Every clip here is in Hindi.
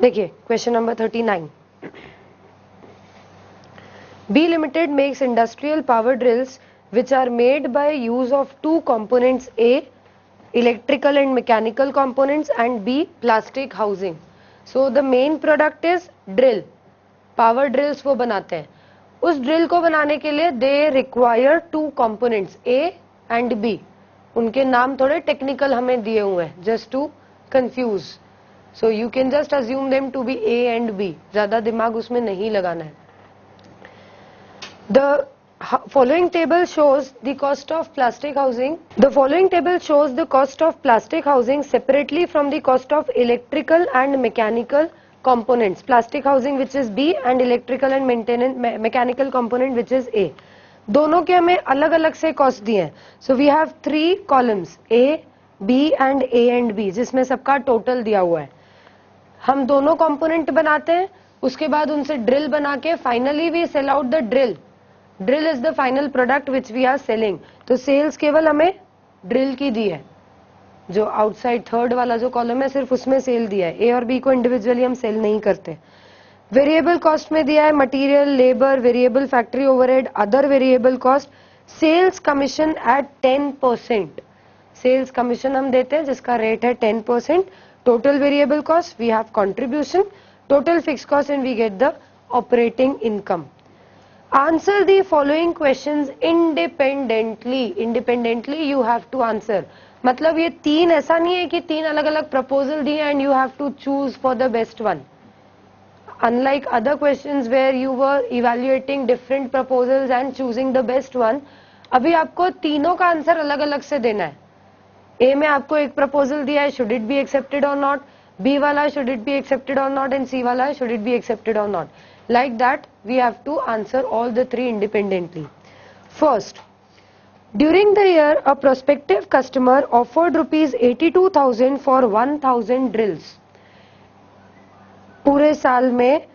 देखिए question number 39, B Limited makes industrial power drills which are made by use of two components, A electrical and mechanical components and B plastic housing. So the main product is drill. Power drills वो बनाते हैं. उस ड्रिल को बनाने के लिए they require two components A and B. उनके नाम थोड़े टेक्निकल हमें दिए हुए हैं just to confuse. So you can just assume them to be A and B. ज्यादा दिमाग उसमें नहीं लगाना है. The following table shows the cost of plastic housing. The following table shows the cost of plastic housing separately from the cost of electrical and mechanical components. Plastic housing which is B and electrical and maintenance mechanical component which is A. दोनों के हमें अलग अलग से कॉस्ट दिए हैं. So we have 3 columns A, B and A and B जिसमें सबका टोटल दिया हुआ है. हम दोनों कंपोनेंट बनाते हैं, उसके बाद उनसे ड्रिल बना के finally we sell out the drill. Drill is the final product which we are selling. तो सेल्स केवल हमें ड्रिल की दी है. जो आउटसाइड थर्ड वाला जो कॉलम है सिर्फ उसमें सेल दिया है. ए और बी को इंडिविजुअली हम सेल नहीं करते. वेरिएबल कॉस्ट में दिया है material, labour, variable factory overhead, other variable cost, sales commission at 10%. Sales commission हम देते हैं जिसका रेट है 10%. Total variable cost we have contribution, total fix cost and we get the operating income. Answer the following questions independently. Independently you have to answer. मतलब ये तीन ऐसा नहीं है कि तीन अलग अलग प्रपोजल दिए and you have to choose for the best one. Unlike other questions where you were evaluating different proposals and choosing the best one, अभी आपको तीनों का आंसर अलग अलग से देना है. A में आपको एक प्रपोजल दिया है, should it be accepted or not. B वाला should it be accepted or not and C वाला should it be accepted or not. Like that we have to answer all the three independently. First, during the year a prospective customer offered rupees 82,000 for 1,000 drills. पूरे साल में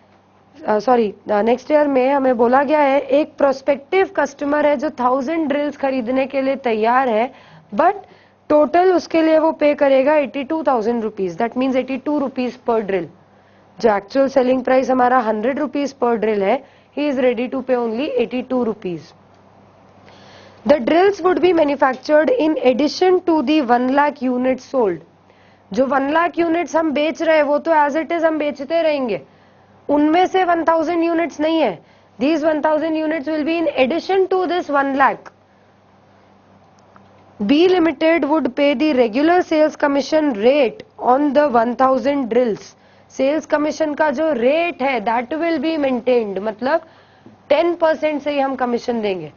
नेक्स्ट ईयर में हमें बोला गया है एक प्रोस्पेक्टिव कस्टमर है जो 1000 ड्रिल्स खरीदने के लिए तैयार है, बट टोटल उसके लिए वो पे करेगा 82,000 rupees. That means 82 rupees per drill. जो एक्चुअल सेलिंग प्राइस हमारा 100 रुपीज पर ड्रिल है, he is ready to pay only 82 rupees. The drills would be manufactured in addition to the 1 lakh unit sold. जो 1 लाख यूनिट्स हम बेच रहे हैं वो तो एज इट इज हम बेचते रहेंगे, उनमें से 1000 यूनिट्स नहीं है. These 1000 units will be in addition to this 1 lakh. B Limited would pay the regular sales commission rate on the 1000 drills. Sales commission का जो रेट है दैट विल बी मेंटेन्ड. मतलब 10% से ही हम कमीशन देंगे.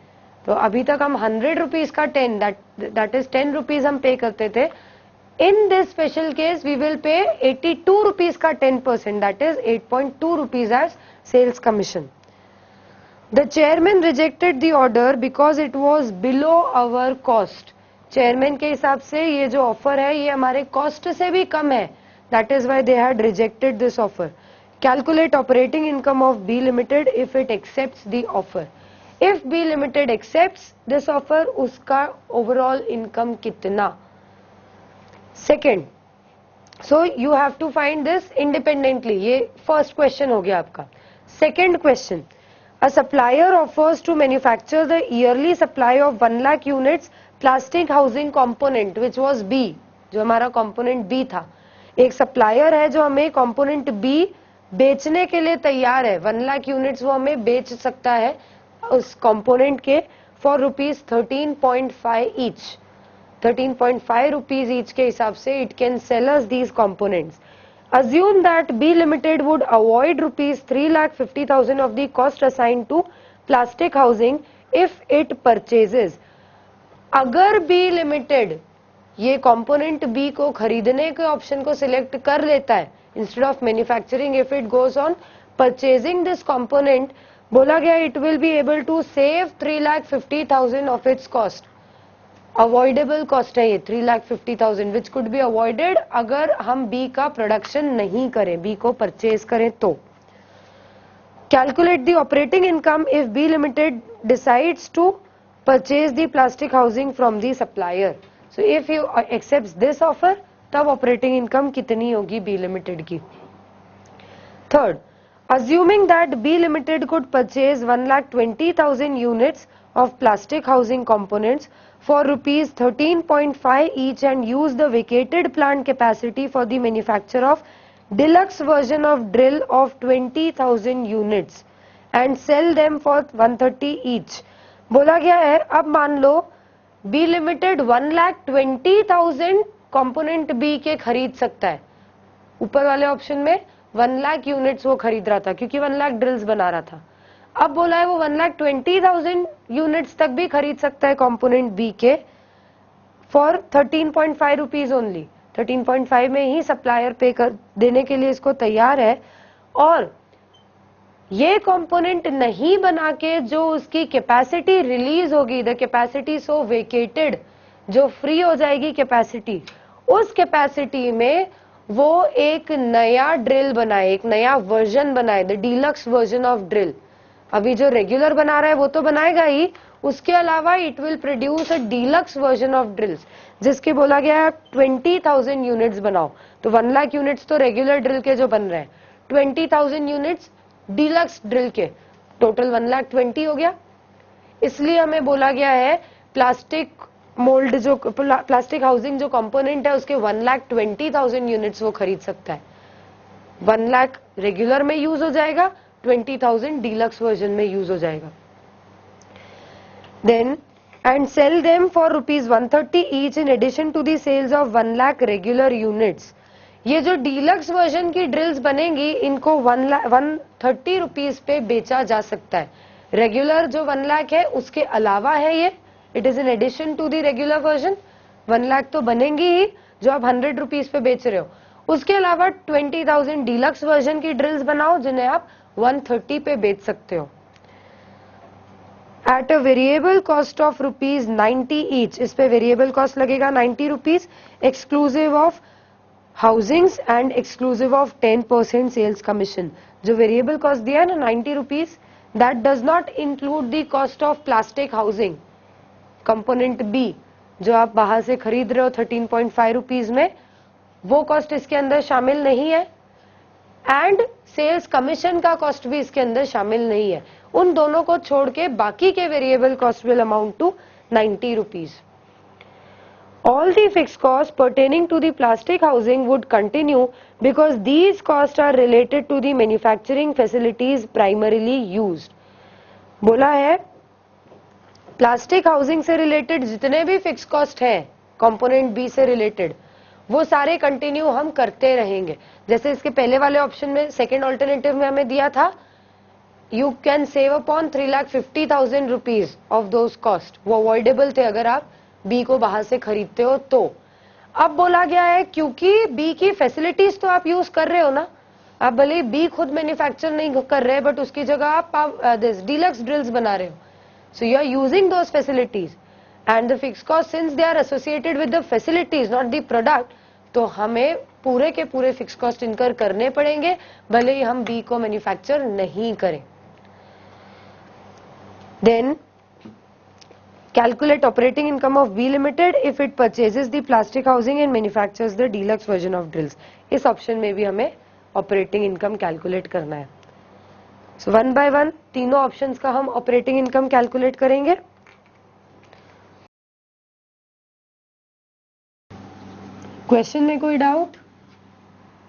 तो अभी तक हम 100 रुपीज का 10 दैट इज 10 रुपीज हम पे करते थे. In this special case we will pay 82 rupees का 10%, that is 8.2 rupees as sales commission. The chairman rejected the order because it was below our cost. Chairman के हिसाब से ये जो ऑफर है ये हमारे कॉस्ट से भी कम है. That is why they had rejected this offer. Calculate operating income of B Limited if it accepts the offer. If B Limited accepts this offer, उसका overall income कितना? Second, so you have to find this independently. ये first question हो गया आपका. Second question, a supplier offers to manufacture the yearly supply of 1 lakh units plastic housing component which was B, जो हमारा component B था. एक सप्लायर है जो हमें कंपोनेंट बी बेचने के लिए तैयार है. 1 लाख यूनिट्स वो हमें बेच सकता है उस कंपोनेंट के for rupees 13.5 each. 13.5 rupees each के हिसाब से it can sell us these components. Assume that B Limited would avoid rupees 3,50,000 of the cost assigned to plastic housing if it purchases. अगर बी लिमिटेड ये कंपोनेंट बी को खरीदने के ऑप्शन को सिलेक्ट कर लेता है instead of manufacturing, if it goes on purchasing this component, बोला गया it will be able to save 3,50,000 of its cost. Avoidable cost है ये 3,50,000 विच कुड बी अवॉइडेड अगर हम बी का प्रोडक्शन नहीं करें, बी को परचेज करें तो. Calculate the operating income if B Limited decides to purchase the plastic housing from the supplier. So if you accepts this offer, तब ऑपरेटिंग इनकम कितनी होगी बी लिमिटेड की. Third, assuming that B Limited could purchase 1,20,000 units of plastic housing components for rupees 13.5 each and use the vacated plant capacity for the manufacture of deluxe version of drill of 20,000 units and sell them for 130 each. बोला गया है अब मान लो B Limited 1,20,000 कंपोनेंट B के खरीद सकता है. ऊपर वाले ऑप्शन में 1 लाख यूनिट्स वो खरीद रहा था क्योंकि 1 लाख ड्रिल्स बना रहा था. अब बोला है वो 1,20,000 यूनिट्स तक भी खरीद सकता है कंपोनेंट बी के फॉर 13.5 रुपीज ओनली. 13.5 में ही सप्लायर पे कर देने के लिए इसको तैयार है. और ये कंपोनेंट नहीं बना के जो उसकी कैपेसिटी रिलीज होगी, द कैपेसिटी सो वेकेटेड, जो फ्री हो जाएगी कैपेसिटी, उस कैपेसिटी में वो एक नया ड्रिल बनाए, एक नया वर्जन बनाए, the deluxe version of drill. अभी जो रेगुलर बना रहा है वो तो बनाएगा ही, उसके अलावा it will produce a deluxe version of drills जिसके बोला गया है 20,000 यूनिट्स बनाओ. तो 1 लाख यूनिट्स तो रेगुलर ड्रिल के जो बन रहे हैं, 20,000 यूनिट्स डीलक्स ड्रिल के, टोटल 1,20,000 हो गया. इसलिए हमें बोला गया है प्लास्टिक मोल्ड जो प्लास्टिक हाउसिंग जो कंपोनेंट है उसके 1,20,000 यूनिट्स वो खरीद सकता है. 1 लाख रेगुलर में यूज हो जाएगा, 20,000 डीलक्स वर्जन में यूज हो जाएगा. Then and sell them for rupees 130 each in addition to the sales of 1 lakh regular units. ये जो डीलक्स वर्जन की ड्रिल्स बनेंगी इनको 130 रुपीज पे बेचा जा सकता है. रेगुलर जो 1 लाख है उसके अलावा है ये, it is in addition to the regular version. 1 lakh तो बनेंगी ही जो आप 100 रुपीज पे बेच रहे हो. उसके अलावा 20,000 डीलक्स वर्जन की ड्रिल्स बनाओ जिन्हें आप 130 पे बेच सकते हो at a variable cost of rupees 90 each. इस पे वेरिएबल कॉस्ट लगेगा 90 rupees exclusive of housings and exclusive of 10% sales commission. जो वेरिएबल कॉस्ट दिया है ना 90 rupees, that does not include the cost of plastic housing component B जो आप बाहर से खरीद रहे हो 13.5 रुपीज में, वो कॉस्ट इसके अंदर शामिल नहीं है. एंड सेल्स कमीशन का कॉस्ट भी इसके अंदर शामिल नहीं है. उन दोनों को छोड़ के बाकी के variable cost will amount to 90 rupees. All the fixed costs pertaining to the plastic housing would continue because these costs are related to the manufacturing facilities primarily used. बोला है प्लास्टिक हाउसिंग से रिलेटेड जितने भी फिक्स कॉस्ट है कंपोनेंट बी से रिलेटेड वो सारे कंटिन्यू हम करते रहेंगे. जैसे इसके पहले वाले ऑप्शन में सेकेंड ऑल्टरनेटिव में हमें दिया था you can save upon 3,50,000 rupees of those cost, वो अवॉइडेबल थे अगर आप बी को बाहर से खरीदते हो तो. अब बोला गया है क्योंकि बी की फैसिलिटीज तो आप यूज कर रहे हो ना, आप भले बी खुद मैन्युफैक्चर नहीं कर रहे बट उसकी जगह आप डीलक्स ड्रिल्स बना रहे हो. So you are using those facilities and the fix cost since they are associated with the facilities not the product, तो हमें पूरे के पूरे फिक्स कॉस्ट इनकर करने पड़ेंगे भले ही हम बी को मैन्युफैक्चर नहीं करें. Then calculate operating income of B Limited if it purchases the plastic housing and manufactures the deluxe version of drills. इस ऑप्शन में भी हमें ऑपरेटिंग इनकम कैलकुलेट करना है. सो वन बाय वन तीनों ऑप्शंस का हम ऑपरेटिंग इनकम कैलकुलेट करेंगे. क्वेश्चन में कोई doubt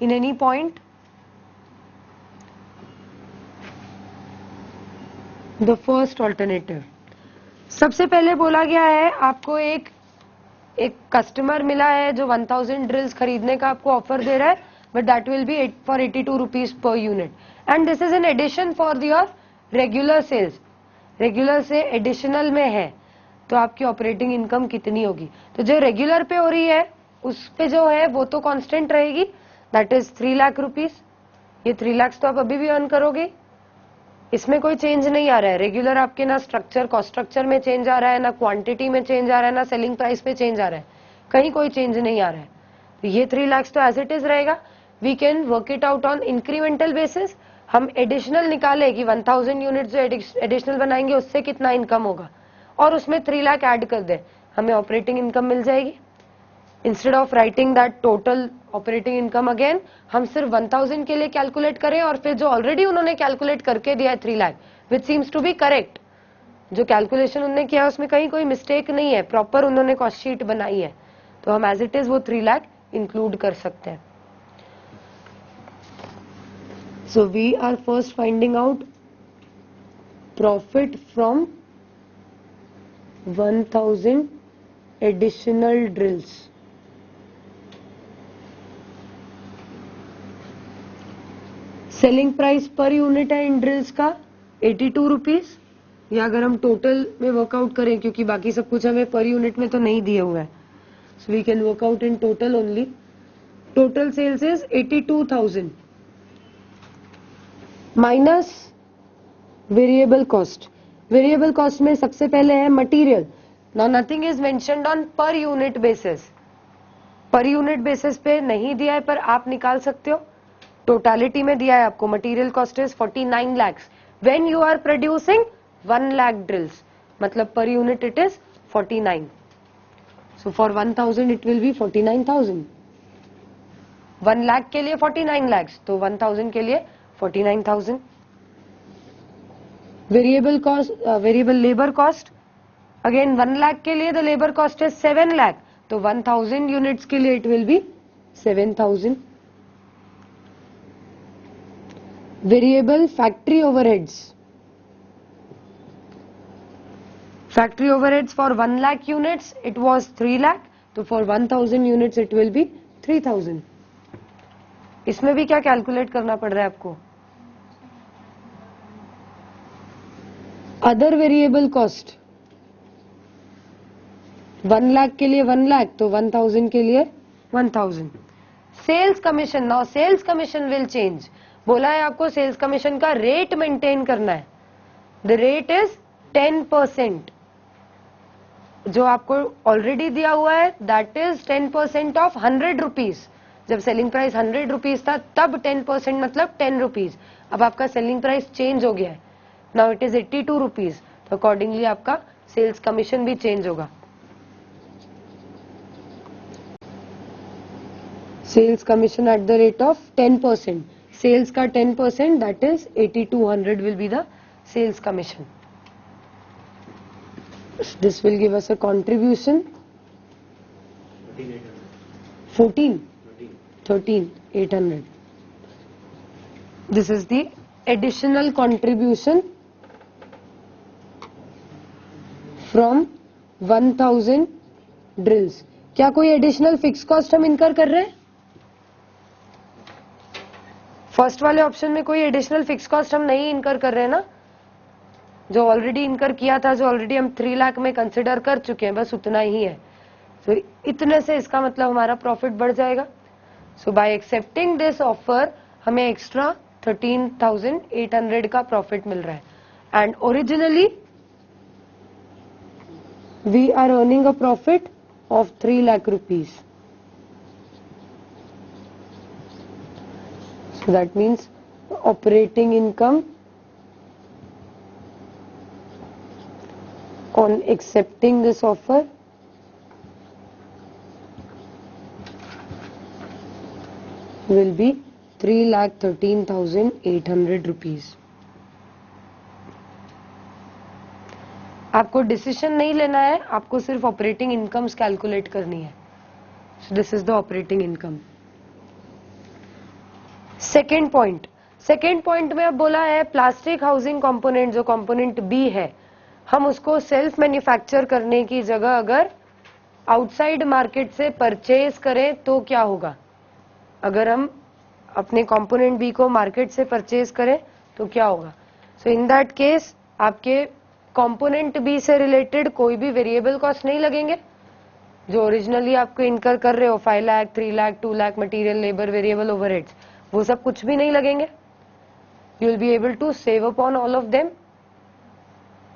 in any point? The first alternative. सबसे पहले बोला गया है आपको एक कस्टमर मिला है जो 1000 ड्रिल्स खरीदने का आपको ऑफर दे रहा है but that will be for 82 rupees per unit and this is an addition for your regular sales. Regular से एडिशनल में है तो आपकी ऑपरेटिंग इनकम कितनी होगी? तो जो रेगुलर पे हो रही है उस पे जो है वो तो कांस्टेंट रहेगी, दैट इज 3 लाख रुपीज. ये 3 लाख तो आप अभी भी अर्न करोगे, इसमें कोई चेंज नहीं आ रहा है. रेगुलर आपके ना स्ट्रक्चर कॉस्ट स्ट्रक्चर में चेंज आ रहा है, ना क्वांटिटी में चेंज आ रहा है, ना सेलिंग प्राइस पे चेंज आ रहा है, कहीं कोई चेंज नहीं आ रहा है. तो ये 3 लाख तो एज इट इज रहेगा. We can work it out on incremental basis. हम एडिशनल निकाले कि 1000 यूनिट जो एडिशनल बनाएंगे उससे कितना इनकम होगा और उसमें 3 लाख ऐड कर दे, हमें ऑपरेटिंग इनकम मिल जाएगी. Instead of writing that total operating income again, हम सिर्फ 1000 के लिए कैलकुलेट करें और फिर जो ऑलरेडी उन्होंने कैलकुलेट करके दिया है 3 lakh, which seems to be correct, जो कैलकुलेशन उन्होंने किया है उसमें कहीं कोई मिस्टेक नहीं है, प्रॉपर उन्होंने कॉस्ट शीट बनाई है, तो हम एज इट इज वो 3 लाख इंक्लूड कर सकते हैं. So we are first finding out profit from 1000 additional drills. Selling price per unit है इन ड्रिल्स का 82 रुपीज, या अगर हम टोटल में वर्कआउट करें, क्योंकि बाकी सब कुछ हमें पर यूनिट में तो नहीं दिए हुए हैं, so we can work out in total only. Total sales is 82,000 minus variable cost. Variable cost में सबसे पहले है material. Now nothing is mentioned on per unit basis. Per unit basis पे नहीं दिया है, पर आप निकाल सकते हो. टोटालिटी में दिया है आपको. Material cost is 49 lakhs when you are producing 1 lakh drills, मतलब per unit it is 49. So for 1000 it will be 49,000. 1 lakh के लिए 49 lakhs, तो 1000 के लिए 49,000. Variable cost, variable labour cost again 1 lakh के लिए the labour cost is 7 lakh, तो 1000 यूनिट्स के लिए it will B 7,000. Variable factory overheads. Factory overheads for 1 lakh units it was 3 lakh, तो for 1000 units it will B 3000. इसमें भी क्या कैलकुलेट करना पड़ रहा है आपको? अदर वेरिएबल कॉस्ट 1 lakh के लिए 1 lakh, तो 1000 के लिए 1000. Sales commission, now sales commission will change. बोला है आपको सेल्स कमीशन का रेट मेंटेन करना है. The rate is 10%. जो आपको ऑलरेडी दिया हुआ है दैट इज 10% ऑफ 100 रुपीज. जब सेलिंग प्राइस 100 रुपीज था तब 10% मतलब 10 रुपीज. अब आपका सेलिंग प्राइस चेंज हो गया है, नाउ इट इज 82 रुपीज, तो अकॉर्डिंगली आपका सेल्स कमीशन भी चेंज होगा. Sales commission at the rate of 10%. Sales का 10% that is 8200 will be the sales commission. This will give us a contribution 13,800. This is the additional contribution from 1000 drills. क्या कोई एडिशनल फिक्स कॉस्ट हम इनकर कर रहे हैं? फर्स्ट वाले ऑप्शन में कोई एडिशनल फिक्स कॉस्ट हम नहीं इनकर कर रहे हैं ना. जो ऑलरेडी इनकर किया था, जो ऑलरेडी हम 3 लाख में कंसिडर कर चुके हैं, बस उतना ही है. तो इतने से इसका मतलब हमारा प्रॉफिट बढ़ जाएगा. So by accepting this offer हमें एक्स्ट्रा 13,800 का प्रॉफिट मिल रहा है. And originally we are earning a profit of 3 lakh rupees. So that means operating income on accepting this offer will be 3,13,800 rupees. आपको डिसीजन नहीं लेना है, आपको सिर्फ ऑपरेटिंग इनकम्स कैलकुलेट करनी है. So this is the operating income. Second point में अब बोला है प्लास्टिक हाउसिंग कंपोनेंट, जो कंपोनेंट बी है, हम उसको सेल्फ मैन्युफैक्चर करने की जगह अगर आउटसाइड मार्केट से परचेज करें तो क्या होगा. अगर हम अपने कंपोनेंट बी को मार्केट से परचेज करें तो क्या होगा. सो इन दैट केस आपके कंपोनेंट बी से रिलेटेड कोई भी वेरिएबल कॉस्ट नहीं लगेंगे. जो ओरिजिनली आपको इनकर कर रहे हो 5 lakh, 3 lakh, 2 lakh material, labour, variable overheads, वो सब कुछ भी नहीं लगेंगे. You will be able to save upon all of them.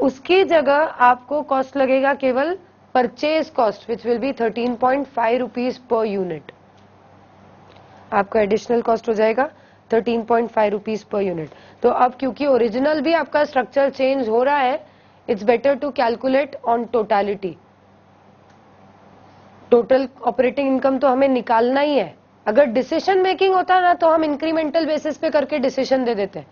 उसकी जगह आपको कॉस्ट लगेगा केवल purchase cost, which will be 13.5 rupees per unit. आपका एडिशनल कॉस्ट हो जाएगा 13.5 रुपीज पर यूनिट. तो अब क्योंकि ओरिजिनल भी आपका स्ट्रक्चर चेंज हो रहा है, it's better to calculate on totality. Total operating income तो हमें निकालना ही है। अगर डिसीजन मेकिंग होता ना तो हम इंक्रीमेंटल बेसिस पे करके डिसीजन दे देते हैं,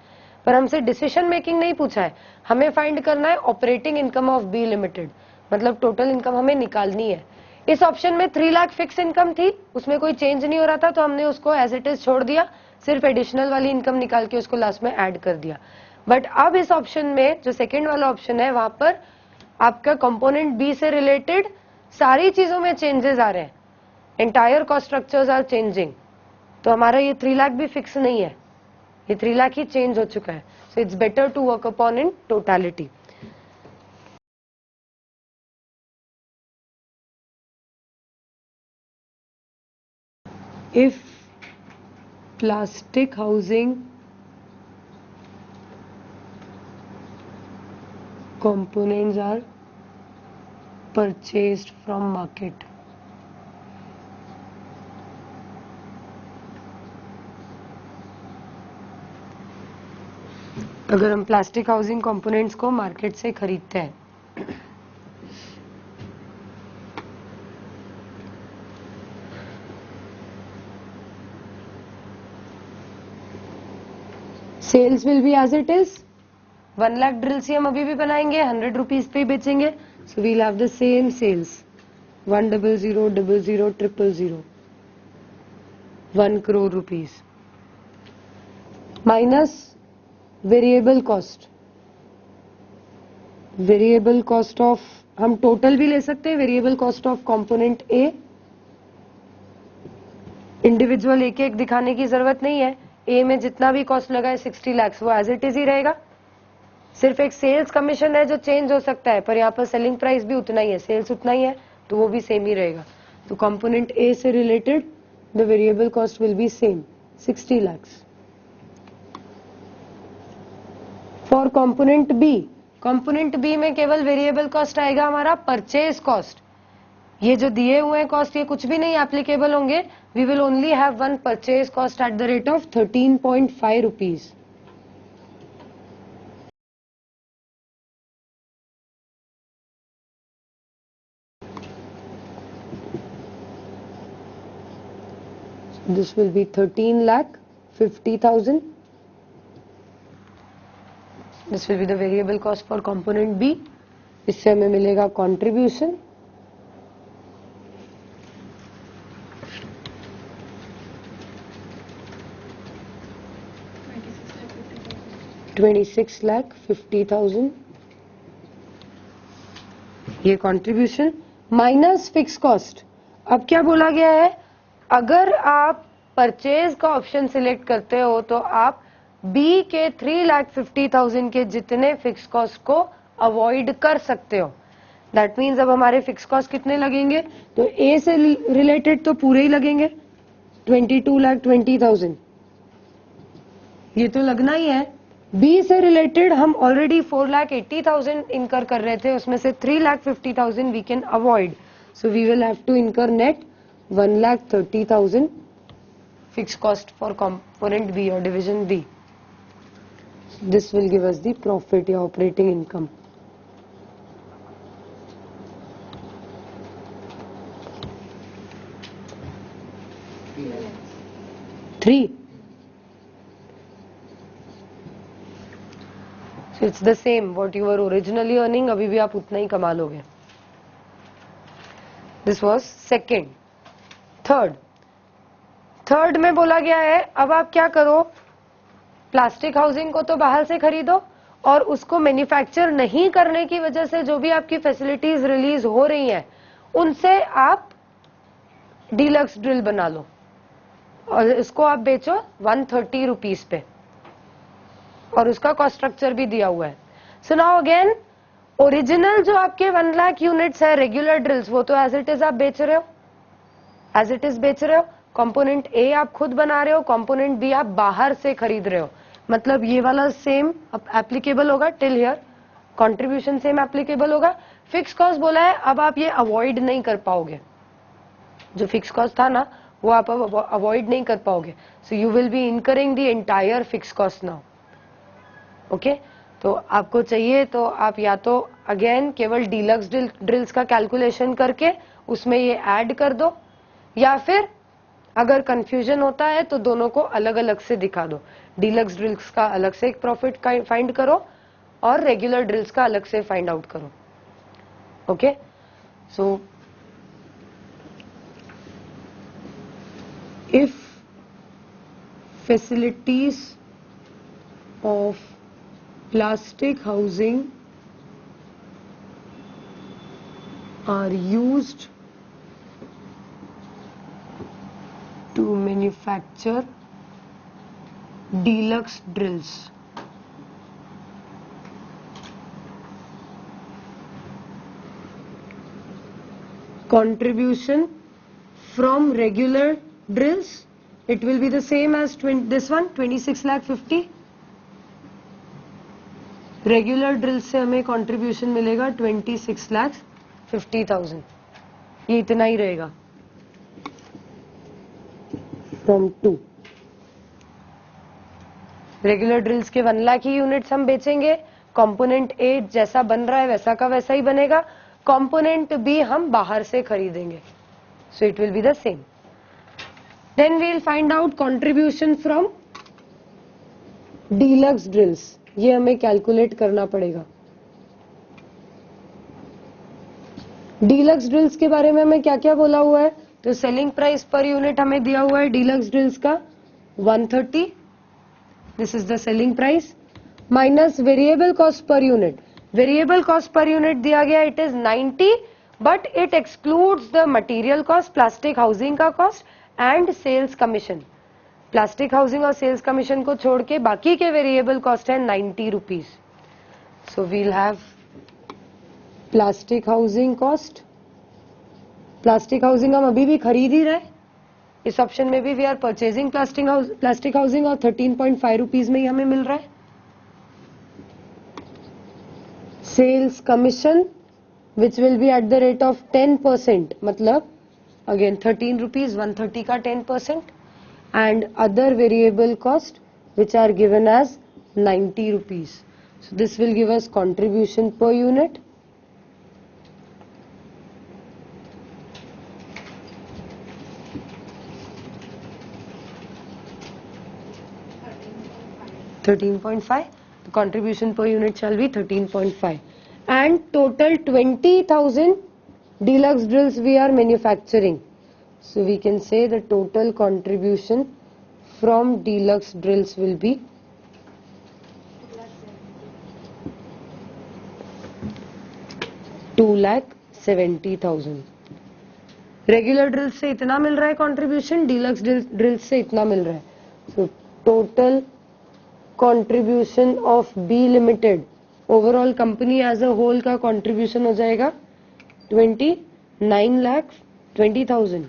पर हमसे डिसीजन मेकिंग नहीं पूछा है, हमें फाइंड करना है operating income of B limited, मतलब टोटल इनकम हमें निकालनी है। इस ऑप्शन में 3 लाख फिक्स इनकम थी, उसमें कोई चेंज नहीं हो रहा था, तो हमने उसको एज इट इज छोड़ दिया, सिर्फ एडिशनल वाली इनकम निकाल के उसको लास्ट में ऐड कर दिया। बट अब इस ऑप्शन में जो सेकेंड वाला ऑप्शन है, वहां पर आपका कंपोनेंट बी से रिलेटेड सारी चीजों में चेंजेस आ रहे हैं, entire cost structures are changing, तो हमारा ये 3 लाख भी फिक्स नहीं है, ये 3 लाख ही चेंज हो चुका है। So it's better to work upon in totality. If plastic housing components are purchased from market, अगर हम प्लास्टिक हाउसिंग कंपोनेंट्स को मार्केट से खरीदते हैं, sales will be as it is, 1 lakh drills ही हम अभी भी बनाएंगे, 100 रुपीज पे ही बेचेंगे, so we'll have the same sales 100,000, 00,000, 000, 1 crore rupees minus variable cost, variable cost of, हम टोटल भी ले सकते हैं, variable cost of component A, individual एक एक दिखाने की जरूरत नहीं है, ए में जितना भी कॉस्ट लगा है 60 लाख वो एज इट इज ही रहेगा, सिर्फ एक सेल्स कमीशन है जो चेंज हो सकता है, पर यहाँ पर सेलिंग प्राइस भी उतना ही है, सेल्स उतना ही है, तो वो भी सेम ही रहेगा। तो कंपोनेंट ए से related the variable cost will be same 60 lakh. For component B, component B में केवल वेरिएबल कॉस्ट आएगा हमारा परचेज कॉस्ट, ये जो दिए हुए हैं कॉस्ट ये कुछ भी नहीं एप्लीकेबल होंगे, we will only have one purchase cost at the rate of 13.5 rupees. This will be 13,50,000. This will be the variable cost for component B. इससे हमें मिलेगा contribution, $26,50,000, ये कंट्रीब्यूशन माइनस फिक्स कॉस्ट। अब क्या बोला गया है, अगर आप परचेज का ऑप्शन सिलेक्ट करते हो तो आप बी के 3,50,000 के जितने फिक्स कॉस्ट को अवॉइड कर सकते हो। दैट मीन्स अब हमारे फिक्स कॉस्ट कितने लगेंगे, तो ए से रिलेटेड तो पूरे ही लगेंगे 22,20,000, ये तो लगना ही है। बी से रिलेटेड हम ऑलरेडी 4,80,000 इनकर कर रहे थे, उसमें से 3,50,000 we can avoid, so we will have to incur net 1,30,000 fixed cost for component B or division B. This will give us the profit या operating income. Three. So it's the same. What you were originally earning, अभी भी आप उतना ही कमा लोगे. This was second. थर्ड में बोला गया है, अब आप क्या करो, प्लास्टिक हाउसिंग को तो बाहर से खरीदो और उसको मैन्युफैक्चर नहीं करने की वजह से जो भी आपकी फैसिलिटीज रिलीज हो रही हैं उनसे आप डीलक्स ड्रिल बना लो और इसको आप बेचो 130 रुपीज पे, और उसका कॉस्ट स्ट्रक्चर भी दिया हुआ है। सो नाउ अगेन, ओरिजिनल जो आपके 1 लाख यूनिट्स है रेगुलर ड्रिल्स, वो तो एज इट इज आप बेच रहे हो, एज इट इज बेच रहे हो। कंपोनेंट ए आप खुद बना रहे हो, कंपोनेंट बी आप बाहर से खरीद रहे हो, मतलब ये वाला सेम एप्लीकेबल होगा till here, contribution same applicable होगा। फिक्स कॉस्ट बोला है, अब आप ये अवॉइड नहीं कर पाओगे, जो फिक्स कॉस्ट था ना वो आप अब अवॉइड नहीं कर पाओगे, so you will be incurring the entire fix cost now. Okay, तो आपको चाहिए तो आप या तो अगेन केवल डीलक्स ड्रिल्स का कैलकुलेशन करके उसमें ये ऐड कर दो, या फिर अगर कंफ्यूजन होता है तो दोनों को अलग अलग से दिखा दो। डीलक्स ड्रिल्स का अलग से एक प्रॉफिट फाइंड करो और रेगुलर ड्रिल्स का अलग से फाइंड आउट करो। Okay, so if facilities of plastic housing are used to manufacture deluxe drills, contribution from regular drills, it will be the same as this one, 26 lakh 50। Regular drill से हमें कंट्रीब्यूशन मिलेगा 26 लाख 50,000, ये इतना ही रहेगा फ्रॉम 2। रेगुलर ड्रिल्स के 1 लाख ही यूनिट्स हम बेचेंगे। कंपोनेंट ए जैसा बन रहा है वैसा का वैसा ही बनेगा, कंपोनेंट बी हम बाहर से खरीदेंगे, so it will be the same. Then we will find out contribution from deluxe drills, ये हमें कैलकुलेट करना पड़ेगा। डीलक्स ड्रिल्स के बारे में हमें क्या क्या बोला हुआ है, तो सेलिंग प्राइस पर यूनिट हमें दिया हुआ है डीलक्स ड्रिल्स का 130, this is the selling price, minus variable cost per unit. Variable cost per unit दिया गया it is 90, but it excludes the material cost, plastic housing का cost and sales commission. Plastic housing और सेल्स कमीशन को छोड़ के बाकी के वेरिएबल कॉस्ट है 90 rupees. So we'll have plastic housing cost, plastic housing हम अभी भी खरीद ही रहे, इस ऑप्शन में भी we are purchasing plastic housing और 13.5 रुपीज में ही हमें मिल रहा है। Sales commission which will be at the rate of 10%, मतलब अगेन 13 रुपीज, 130 का 10%, and other variable cost which are given as 90 rupees. So this will give us contribution per unit. $13.5. The contribution per unit shall be 13.5. And total 20,000 deluxe drills we are manufacturing. So we can say the total contribution from deluxe drills will be 2,70,000। Regular drill से इतना मिल रहा है कंट्रीब्यूशन, डीलक्स ड्रिल से इतना मिल रहा है। So total contribution of B limited, overall company as a whole का कंट्रीब्यूशन हो जाएगा 29,20,000।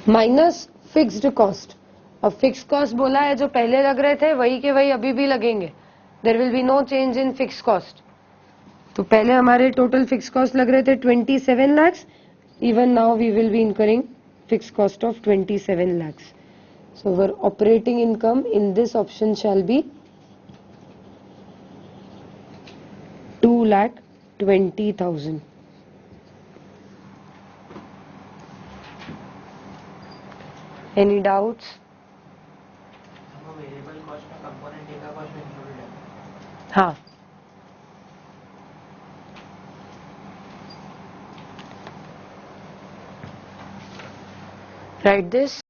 Minus fixed cost. अब फिक्स कॉस्ट बोला है, जो पहले लग रहे थे वही के वही अभी भी लगेंगे, there will be no change in fix cost. तो पहले हमारे टोटल फिक्स कॉस्ट लग रहे थे 27 lakhs, even now we will be incurring fix cost of 27 lakhs। So our operating income in this option shall be 2,20,000। Any doubts? Variable cost में कंपोनेंट ए का कॉस्ट इंक्लूडेड है। हाँ, write this